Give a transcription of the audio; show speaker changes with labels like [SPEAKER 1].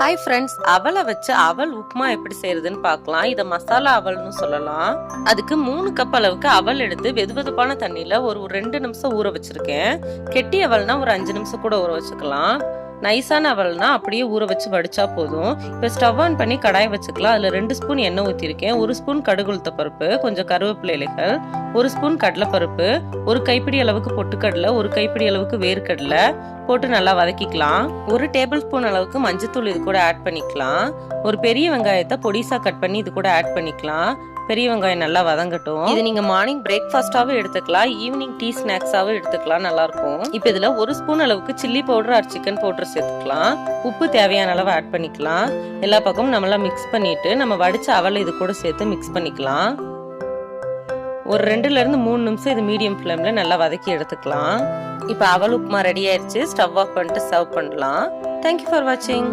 [SPEAKER 1] Hi friends, அவலை வச்சு அவல் உப்புமா எப்படி செய்யறதுன்னு பார்க்கலாம். இதை மசாலா அவல்னு சொல்லலாம். அதுக்கு 3 கப் அளவுக்கு அவல் எடுத்து வெதுவெதுப்பான தண்ணியில ஒரு 2 நிமிஷம் ஊற வச்சிருக்கேன். கெட்டி அவல்னா ஒரு 5 நிமிஷம் கூட ஊற வச்சுக்கலாம். நைஸான அவல்னா அப்படியே ஊற வச்சு வடிச்சா போதும். இப்போ ஸ்டவ் ஆன் பண்ணி கடாய் வச்சுக்கலாம். அதில் 2 ஸ்பூன் எண்ணெய் ஊற்றிருக்கேன். 1 ஸ்பூன் கடுகு உளுத்த பருப்பு, கொஞ்சம் கருவேப்பிலை இலைகள், 1 ஸ்பூன் கடலைப்பருப்பு, 1 கைப்பிடி அளவுக்கு பொட்டுக்கடலை, 1 கைப்பிடி அளவுக்கு வேர்க்கடலை போட்டு நல்லா வதக்கிக்கலாம். 1 டேபிள் ஸ்பூன் அளவுக்கு மஞ்சத்தூள் இது கூட ஆட் பண்ணிக்கலாம். ஒரு பெரிய வெங்காயத்தை பொடிசா கட் பண்ணி இது கூட ஆட் பண்ணிக்கலாம். பெரிய வெங்காயம் நல்லா வதங்கட்டும். இது நீங்க மார்னிங் பிரேக்ஃபாஸ்டாவும் எடுத்துக்கலாம், ஈவினிங் டீ ஸ்நாக்ஸாவும் எடுத்துக்கலாம், நல்லா இருக்கும். இப்போ இதுல 1 ஸ்பூன் அளவுக்கு chilli powder or chicken powder சேர்த்துக்கலாம். உப்பு தேவையான அளவு ஆட் பண்ணிக்கலாம். எல்லா பக்கமும் நம்மளா மிக்ஸ் பண்ணிட்டு நம்ம வடிச்ச அவலை இது கூட சேர்த்து மிக்ஸ் பண்ணிக்கலாம். ஒரு 2ல இருந்து 3 நிமிஷம் இது மீடியம் ஃப்ளேம்ல நல்லா வதக்கி எடுத்துக்கலாம். இப்போ அவல் உப்புமா ரெடி ஆயிடுச்சு. ஸ்டவ் ஆஃப் பண்ணிட்டு சர்வ் பண்ணலாம். தேங்க்யூ ஃபார் வாட்சிங்.